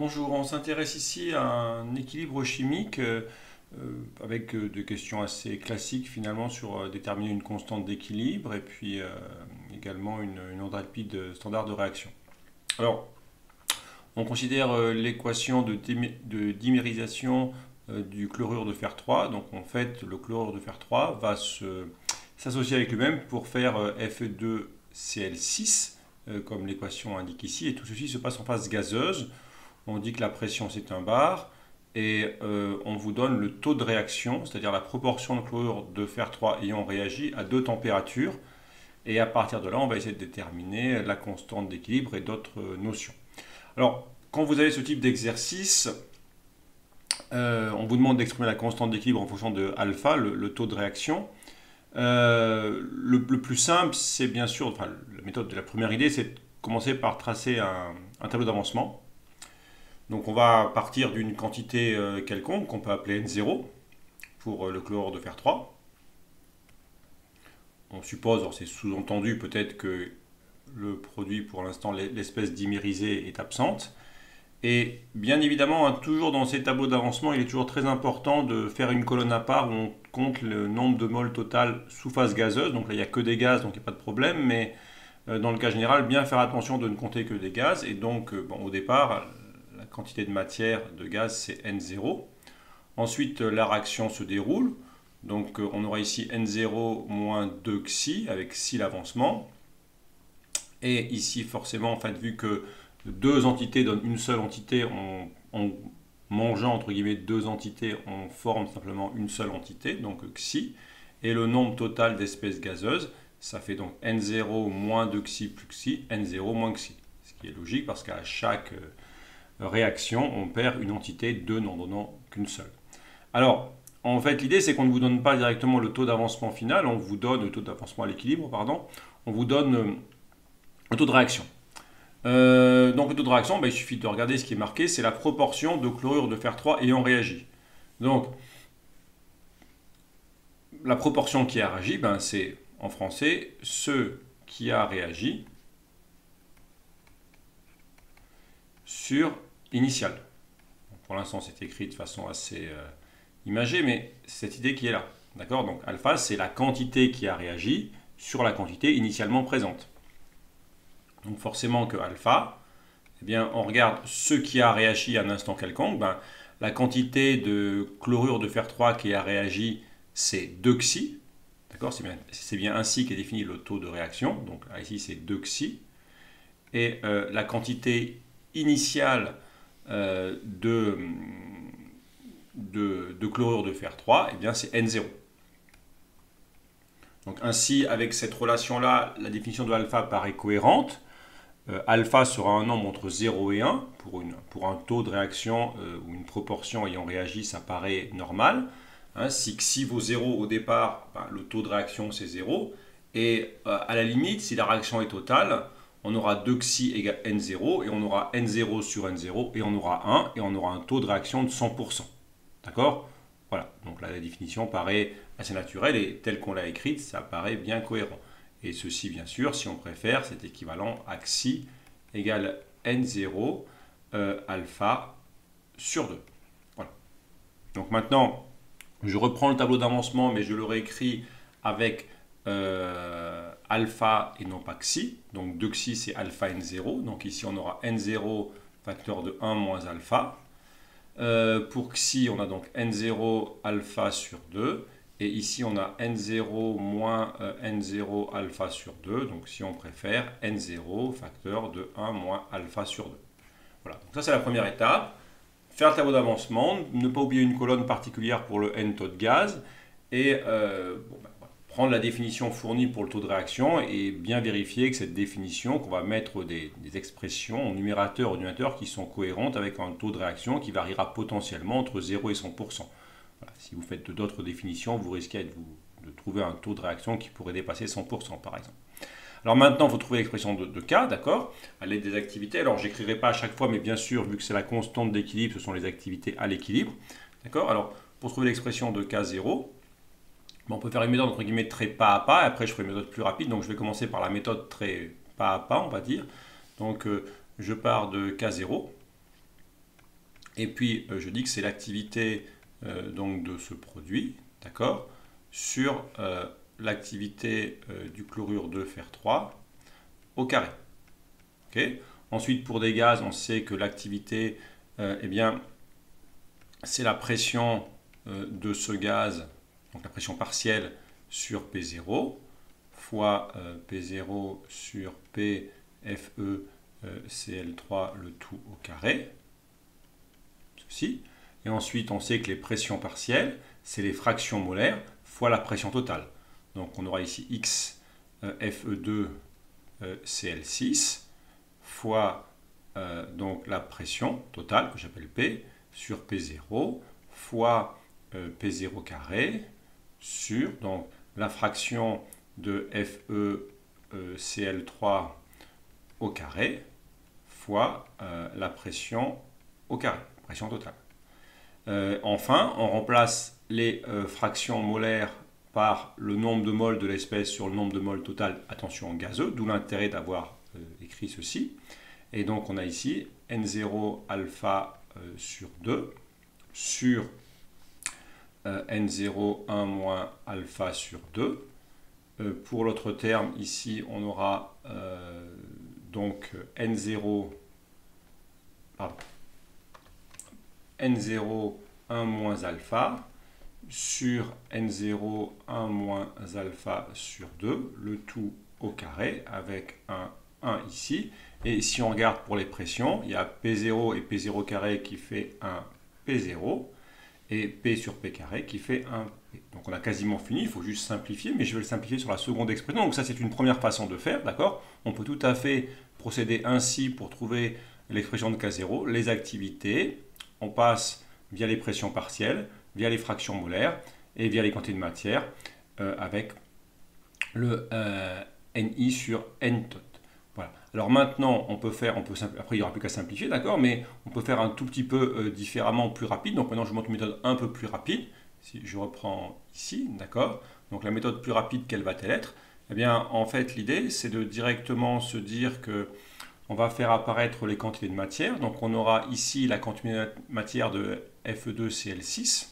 Bonjour, on s'intéresse ici à un équilibre chimique avec des questions assez classiques finalement sur déterminer une constante d'équilibre et puis également une enthalpie standard de réaction. Alors, on considère l'équation de dimérisation du chlorure de fer 3. Donc en fait, le chlorure de fer 3 va s'associer avec lui-même pour faire Fe2Cl6 comme l'équation indique ici. Et tout ceci se passe en phase gazeuse. On dit que la pression c'est un bar et on vous donne le taux de réaction, c'est-à-dire la proportion de chlorure de fer 3 ayant réagi à deux températures. Et à partir de là, on va essayer de déterminer la constante d'équilibre et d'autres notions. Alors, quand vous avez ce type d'exercice, on vous demande d'exprimer la constante d'équilibre en fonction de alpha, le taux de réaction. Le plus simple, c'est bien sûr, enfin, la méthode de la première idée, c'est de commencer par tracer un tableau d'avancement. Donc on va partir d'une quantité quelconque qu'on peut appeler N0 pour le chlorure de fer 3. On suppose, c'est sous-entendu peut-être que le produit, pour l'instant, l'espèce dimérisée est absente. Et bien évidemment, toujours dans ces tableaux d'avancement, il est toujours très important de faire une colonne à part où on compte le nombre de moles total sous phase gazeuse. Donc là, il n'y a que des gaz, donc il n'y a pas de problème. Mais dans le cas général, bien faire attention de ne compter que des gaz. Et donc, au départ, la quantité de matière de gaz, c'est N0. Ensuite, la réaction se déroule. Donc, on aura ici N0 moins 2xy avec xy l'avancement. Et ici, forcément, en fait, vu que deux entités donnent une seule entité, en mangeant entre guillemets deux entités, on forme simplement une seule entité, donc xy. Et le nombre total d'espèces gazeuses, ça fait donc N0 moins 2xy plus xy, N0 moins xy. Ce qui est logique parce qu'à chaque réaction, on perd une entité, deux n'en donnant qu'une seule. Alors, en fait, l'idée, c'est qu'on ne vous donne pas directement le taux d'avancement final, on vous donne le taux d'avancement à l'équilibre, pardon, on vous donne le taux de réaction. Donc le taux de réaction, il suffit de regarder ce qui est marqué, c'est la proportion de chlorure de fer 3 ayant réagi. Donc, la proportion qui a réagi, c'est en français ce qui a réagi sur initial. Pour l'instant, c'est écrit de façon assez imagée, mais c'est cette idée qui est là. D'accord? Donc alpha, c'est la quantité qui a réagi sur la quantité initialement présente. Donc forcément que alpha, eh bien, on regarde ce qui a réagi à un instant quelconque. La quantité de chlorure de fer 3 qui a réagi, c'est 2xy. D'accord? C'est bien ainsi qu'est défini le taux de réaction. Donc là, ici, c'est 2xy. Et la quantité initiale de chlorure de fer 3, eh bien, c'est N0. Donc ainsi, avec cette relation-là, la définition de alpha paraît cohérente. Alpha sera un nombre entre 0 et 1. Pour un taux de réaction ou une proportion ayant réagi, ça paraît normal. Si xy vaut 0 au départ, le taux de réaction c'est 0. Et à la limite, si la réaction est totale, on aura 2xy égale N0, et on aura N0 sur N0, et on aura 1, et on aura un taux de réaction de 100%. D'accord? Voilà, donc là la définition paraît assez naturelle, et telle qu'on l'a écrite, ça paraît bien cohérent. Et ceci, bien sûr, si on préfère, c'est équivalent à xy égale N0 alpha sur 2. Voilà. Donc maintenant, je reprends le tableau d'avancement, mais je le réécris avec alpha et non pas xy. Donc 2xy, c'est alpha N0. Donc ici, on aura N0 facteur de 1 moins alpha. Pour xy, on a donc N0 alpha sur 2. Et ici, on a N0 moins N0 alpha sur 2. Donc, si on préfère, N0 facteur de 1 moins alpha sur 2. Voilà, donc ça, c'est la première étape. Faire le tableau d'avancement, ne pas oublier une colonne particulière pour le N taux de gaz. Et prendre la définition fournie pour le taux de réaction et bien vérifier que cette définition, qu'on va mettre des expressions au numérateur ou au dénominateur qui sont cohérentes avec un taux de réaction qui variera potentiellement entre 0 et 100%. Voilà. Si vous faites d'autres définitions, vous risquez de trouver un taux de réaction qui pourrait dépasser 100% par exemple. Alors maintenant, il faut trouver l'expression de K, d'accord, à l'aide des activités. Alors je n'écrirai pas à chaque fois, mais bien sûr, vu que c'est la constante d'équilibre, ce sont les activités à l'équilibre. D'accord. Alors pour trouver l'expression de K0, on peut faire une méthode entre guillemets très pas à pas, et après je ferai une méthode plus rapide. Donc je vais commencer par la méthode très pas à pas, on va dire. Donc je pars de K0. Et puis, je dis que c'est l'activité donc de ce produit, d'accord, sur l'activité du chlorure de fer 3 au carré. Okay. Ensuite, pour des gaz, on sait que l'activité, eh bien, c'est la pression de ce gaz, donc la pression partielle sur P0, fois P0 sur P Fe Cl3, le tout au carré. Ceci. Et ensuite, on sait que les pressions partielles, c'est les fractions molaires fois la pression totale. Donc, on aura ici X Fe2 Cl6 fois donc la pression totale, que j'appelle P, sur P0, fois P0 carré, sur donc, la fraction de Fe Cl3 au carré, fois la pression au carré, pression totale. Enfin, on remplace les fractions molaires par le nombre de moles de l'espèce sur le nombre de moles total, attention, gazeux, d'où l'intérêt d'avoir écrit ceci. Et donc on a ici N0 alpha sur 2 sur N0 1 moins alpha sur 2. Pour l'autre terme, ici on aura donc N0, pardon, N0 1 moins alpha sur N0 1 moins alpha sur 2, le tout au carré avec un 1 ici. Et si on regarde pour les pressions, il y a P0 et P0 carré qui fait un P0 et P sur P carré qui fait un P. Donc on a quasiment fini, il faut juste simplifier, mais je vais le simplifier sur la seconde expression. Donc ça c'est une première façon de faire, d'accord? On peut tout à fait procéder ainsi pour trouver l'expression de K0, les activités. On passe via les pressions partielles, via les fractions molaires et via les quantités de matière avec le Ni sur N tot. Voilà. Alors maintenant, après il n'y aura plus qu'à simplifier, d'accord, mais on peut faire un tout petit peu différemment, plus rapide. Donc maintenant, je vous montre une méthode un peu plus rapide. Si je reprends ici, d'accord. Donc la méthode plus rapide, quelle va-t-elle être? Eh bien, en fait, l'idée, c'est de directement se dire que on va faire apparaître les quantités de matière. Donc on aura ici la quantité de matière de Fe2Cl6.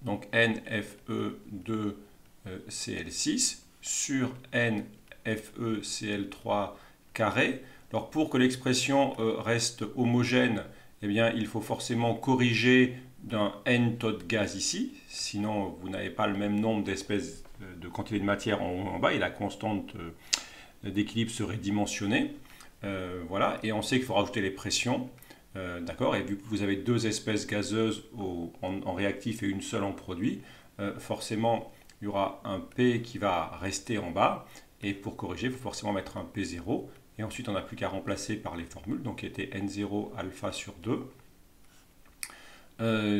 Donc NFe2Cl6 sur NFeCl3 carré. Alors pour que l'expression reste homogène, eh bien, il faut forcément corriger d'un n tot gaz ici. Sinon, vous n'avez pas le même nombre d'espèces de quantité de matière en haut et en bas et la constante d'équilibre serait dimensionnée. Voilà. Et on sait qu'il faut rajouter les pressions. D'accord. Et vu que vous avez deux espèces gazeuses en réactif et une seule en produit, forcément, il y aura un P qui va rester en bas. Et pour corriger, il faut forcément mettre un P0. Et ensuite, on n'a plus qu'à remplacer par les formules, donc qui étaient N0 alpha sur 2,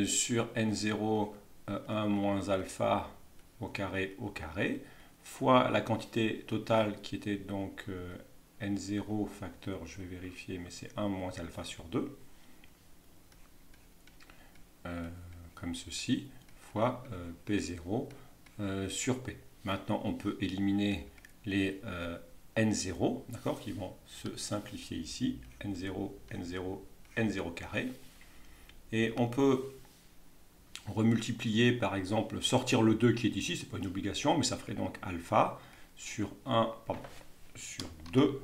sur N0 1 moins alpha au carré, fois la quantité totale qui était donc N0 facteur, je vais vérifier, mais c'est 1 moins alpha sur 2, comme ceci, fois P0 sur P. Maintenant, on peut éliminer les N0, d'accord, qui vont se simplifier ici, N0, N0, N0 carré. Et on peut remultiplier, par exemple, sortir le 2 qui est ici, c'est pas une obligation, mais ça ferait donc alpha sur 2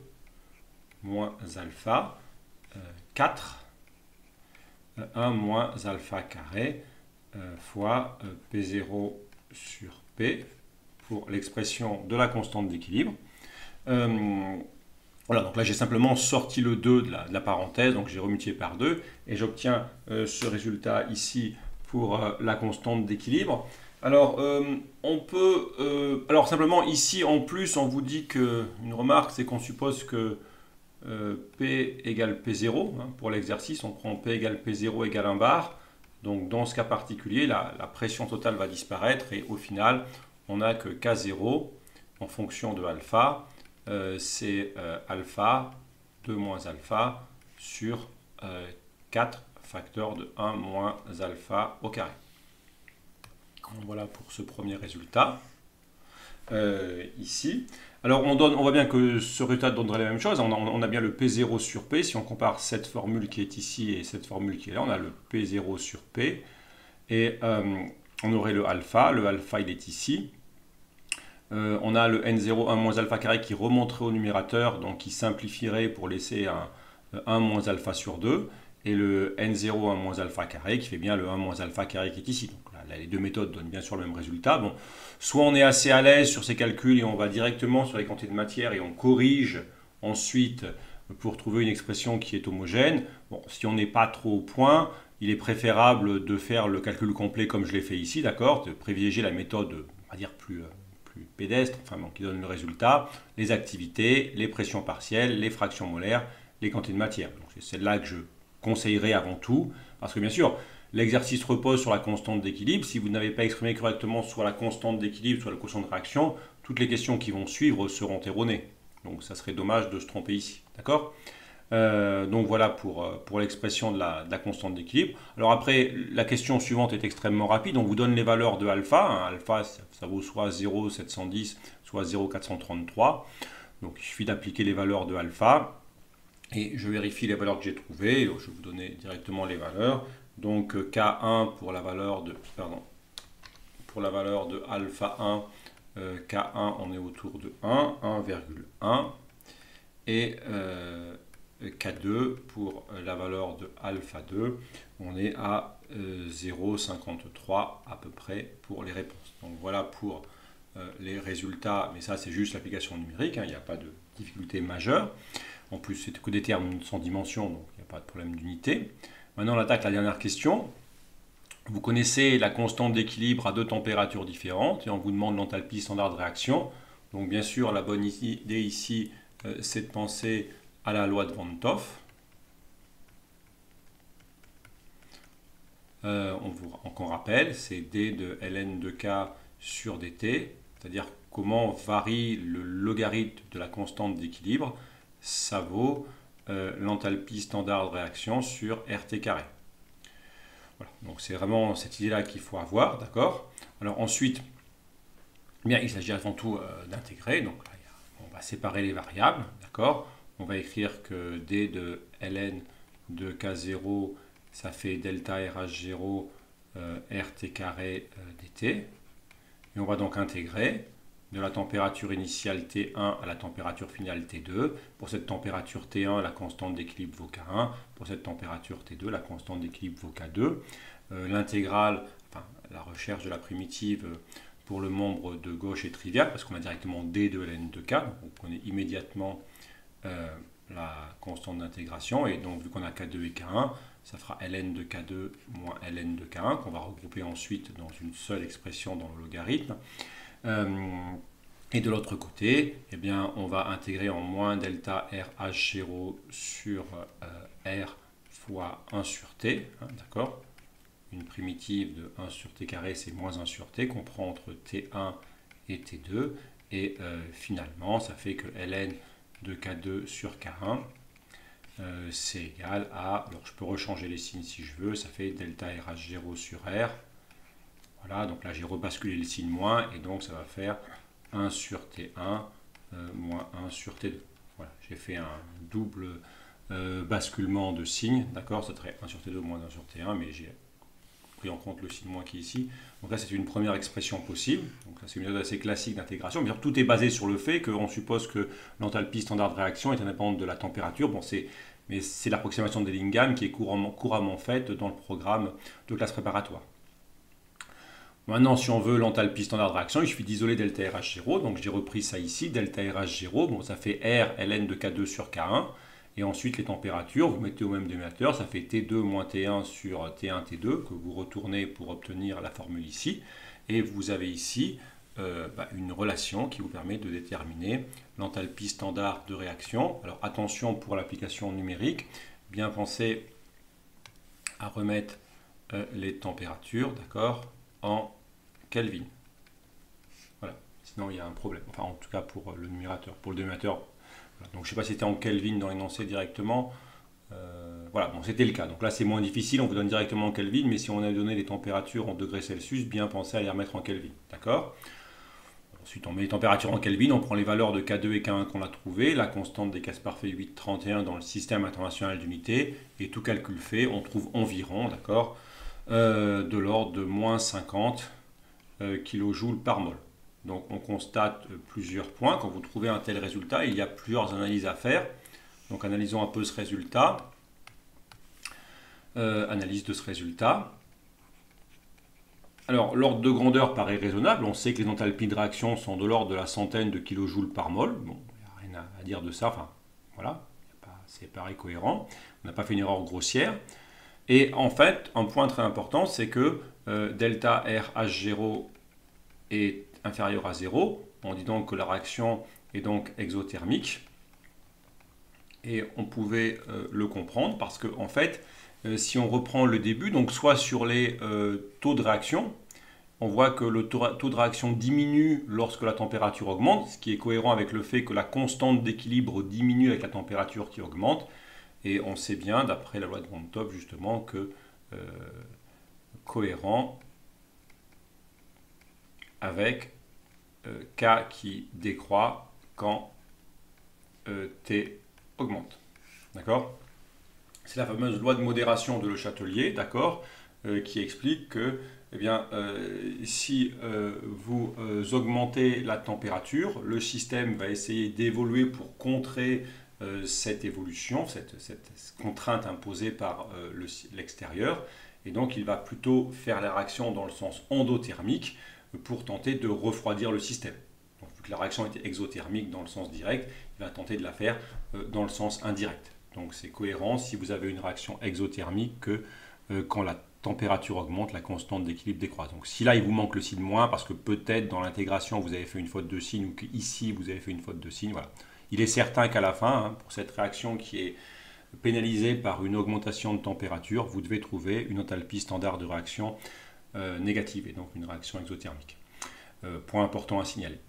moins alpha, 4, 1 moins alpha carré, fois P0 sur P, pour l'expression de la constante d'équilibre. Voilà, donc là j'ai simplement sorti le 2 de la parenthèse, donc j'ai remultiplié par 2, et j'obtiens ce résultat ici pour la constante d'équilibre. Alors, on peut... alors simplement ici, en plus, on vous dit qu'une remarque, c'est qu'on suppose que P égale P0, hein, pour l'exercice, on prend P égale P0 égale 1 bar. Donc dans ce cas particulier, la pression totale va disparaître, et au final, on n'a que K0 en fonction de alpha. C'est alpha 2 moins alpha sur 4 facteur de 1 moins alpha au carré. Voilà pour ce premier résultat. ici. Alors on voit bien que ce résultat donnerait la même chose. On a bien le P0 sur P. Si on compare cette formule qui est ici et cette formule qui est là, on a le P0 sur P. Et on aurait le alpha. Le alpha, il est ici. On a le N0, 1 moins alpha carré qui remonterait au numérateur, donc qui simplifierait pour laisser un 1 moins alpha sur 2. Et le N0, 1 moins alpha carré qui fait bien le 1 moins alpha carré qui est ici. Donc là, les deux méthodes donnent bien sûr le même résultat. Bon, soit on est assez à l'aise sur ces calculs et on va directement sur les quantités de matière et on corrige ensuite pour trouver une expression qui est homogène. Bon, si on n'est pas trop au point, il est préférable de faire le calcul complet comme je l'ai fait ici, d'accord, de privilégier la méthode, on va dire, plus pédestre, enfin bon, qui donne le résultat, les activités, les pressions partielles, les fractions molaires, les quantités de matière. Donc c'est celle-là que je conseillerais avant tout, parce que bien sûr, l'exercice repose sur la constante d'équilibre. Si vous n'avez pas exprimé correctement soit la constante d'équilibre, soit le quotient de réaction, toutes les questions qui vont suivre seront erronées. Donc ça serait dommage de se tromper ici, d'accord ? Donc voilà pour l'expression de la constante d'équilibre. Alors après, la question suivante est extrêmement rapide. On vous donne les valeurs de alpha. Alpha, ça vaut soit 0,710, soit 0,433. Donc il suffit d'appliquer les valeurs de alpha. Et je vérifie les valeurs que j'ai trouvées. Donc, je vais vous donner directement les valeurs. Donc K1 pour la valeur de, alpha 1, K1 on est autour de 1, 1,1. Et K2 pour la valeur de alpha 2, on est à 0,53 à peu près pour les réponses. Donc voilà pour les résultats, mais ça c'est juste l'application numérique, hein, il n'y a pas de difficulté majeure. En plus c'est que des termes sans dimension, donc il n'y a pas de problème d'unité. Maintenant on attaque la dernière question. Vous connaissez la constante d'équilibre à deux températures différentes et on vous demande l'enthalpie standard de réaction. Donc bien sûr la bonne idée ici c'est de penser à la loi de Van 't Hoff. On rappelle, c'est d de ln de k sur dt, c'est-à-dire comment varie le logarithme de la constante d'équilibre, ça vaut l'enthalpie standard de réaction sur RT carré. Voilà, donc c'est vraiment cette idée-là qu'il faut avoir, d'accord? Alors ensuite, bien, il s'agit avant tout d'intégrer, donc là, on va séparer les variables, d'accord? On va écrire que d de ln de k0, ça fait delta RH0 RT carré dt. Et on va donc intégrer de la température initiale T1 à la température finale T2. Pour cette température T1, la constante d'équilibre vaut K1. Pour cette température T2, la constante d'équilibre vaut K2. L'intégrale, enfin la recherche de la primitive pour le membre de gauche est triviale parce qu'on a directement d de ln de k. Donc on connaît immédiatement la constante d'intégration. Et donc vu qu'on a K2 et K1, ça fera ln de K2 moins ln de K1 qu'on va regrouper ensuite dans une seule expression dans le logarithme. Et de l'autre côté, eh bien, on va intégrer en moins delta RH0 sur R fois 1 sur T, hein, d'accord? Une primitive de 1 sur T carré, c'est moins 1 sur T, qu'on prend entre T1 et T2. Et finalement, ça fait que ln de K2 sur K1, c'est égal à, alors je peux rechanger les signes si je veux, ça fait delta RH0 sur R. Voilà, donc là j'ai rebasculé le signe moins, et donc ça va faire 1 sur T1 moins 1 sur T2. Voilà, j'ai fait un double basculement de signes, d'accord, ça serait 1 sur T2 moins 1 sur T1, mais j'ai pris en compte le signe moins qui est ici. Donc là c'est une première expression possible, donc ça c'est une méthode assez classique d'intégration. Bien sûr, tout est basé sur le fait qu'on suppose que l'enthalpie standard de réaction est indépendante de la température. Bon, mais c'est l'approximation d'Ellingham qui est couramment faite dans le programme de classe préparatoire. Maintenant, si on veut l'enthalpie standard de réaction, il suffit d'isoler delta RH0. Donc j'ai repris ça ici, delta RH0, bon, ça fait R ln de K2 sur K1. Et ensuite les températures, vous mettez au même dénominateur, ça fait T2 moins T1 sur T1, T2, que vous retournez pour obtenir la formule ici. Et vous avez ici une relation qui vous permet de déterminer l'enthalpie standard de réaction. Alors attention pour l'application numérique, bien penser à remettre les températures, d'accord, en Kelvin. Voilà, sinon il y a un problème. Enfin, en tout cas pour le numérateur. Pour le dénominateur, voilà. Donc je ne sais pas si c'était en Kelvin dans l'énoncé directement. Voilà, bon, c'était le cas. Donc là, c'est moins difficile, on vous donne directement en Kelvin, mais si on a donné les températures en degrés Celsius, bien penser à les remettre en Kelvin. D'accord? Ensuite, on met les températures en Kelvin, on prend les valeurs de K2 et K1 qu'on a trouvées, la constante des Kasparfet 831 dans le système international d'unités, et tout calcul fait, on trouve environ, d'accord, de l'ordre de moins 50 kJ par mol. Donc on constate plusieurs points. Quand vous trouvez un tel résultat, il y a plusieurs analyses à faire. Donc analysons un peu ce résultat. Analyse de ce résultat. Alors, l'ordre de grandeur paraît raisonnable. On sait que les enthalpies de réaction sont de l'ordre de la centaine de kilojoules par mol. Bon, il n'y a rien à dire de ça. Enfin, voilà, c'est pareil cohérent. On n'a pas fait une erreur grossière. Et en fait, un point très important, c'est que delta RH0 est inférieur à 0. On dit donc que la réaction est donc exothermique. Et on pouvait le comprendre parce que, en fait, si on reprend le début, donc soit sur les taux de réaction, on voit que le taux de réaction diminue lorsque la température augmente, ce qui est cohérent avec le fait que la constante d'équilibre diminue avec la température qui augmente. Et on sait bien, d'après la loi de Van 't Hoff, justement, que cohérent avec K qui décroît quand T augmente. D'accord ? C'est la fameuse loi de modération de Le Chatelier, d'accord, qui explique que eh bien, si vous augmentez la température, le système va essayer d'évoluer pour contrer cette évolution, cette contrainte imposée par l'extérieur, et donc il va plutôt faire la réaction dans le sens endothermique pour tenter de refroidir le système. Donc, vu que la réaction était exothermique dans le sens direct, il va tenter de la faire dans le sens indirect. Donc c'est cohérent si vous avez une réaction exothermique que quand la température augmente, la constante d'équilibre décroît. Donc si là il vous manque le signe moins parce que peut-être dans l'intégration vous avez fait une faute de signe ou qu'ici vous avez fait une faute de signe, voilà. Il est certain qu'à la fin, pour cette réaction qui est pénalisée par une augmentation de température, vous devez trouver une enthalpie standard de réaction négative et donc une réaction exothermique. Point important à signaler.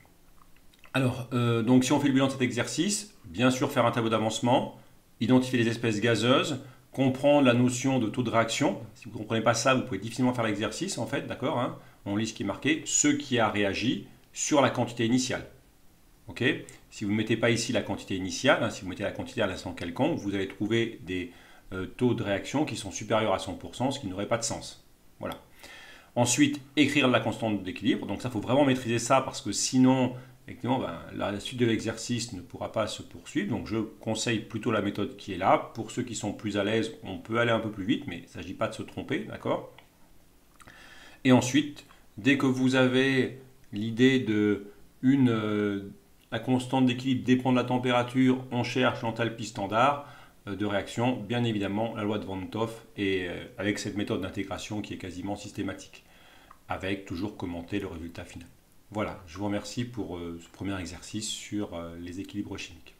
Alors, donc si on fait le bilan de cet exercice, bien sûr faire un tableau d'avancement, identifier les espèces gazeuses, comprendre la notion de taux de réaction. Si vous ne comprenez pas ça, vous pouvez difficilement faire l'exercice, en fait, d'accord, hein. On lit ce qui est marqué, ce qui a réagi sur la quantité initiale. Ok. Si vous ne mettez pas ici la quantité initiale, hein, si vous mettez la quantité à l'instant quelconque, vous allez trouver des taux de réaction qui sont supérieurs à 100%, ce qui n'aurait pas de sens. Voilà. Ensuite, écrire la constante d'équilibre. Donc ça, il faut vraiment maîtriser ça parce que sinon, effectivement, la suite de l'exercice ne pourra pas se poursuivre. Donc je conseille plutôt la méthode qui est là. Pour ceux qui sont plus à l'aise, on peut aller un peu plus vite, mais il ne s'agit pas de se tromper, d'accord ? Et ensuite, dès que vous avez l'idée de la constante d'équilibre dépend de la température, on cherche l'enthalpie standard de réaction, bien évidemment la loi de Van 't Hoff et avec cette méthode d'intégration qui est quasiment systématique, avec toujours commenter le résultat final. Voilà, je vous remercie pour ce premier exercice sur les équilibres chimiques.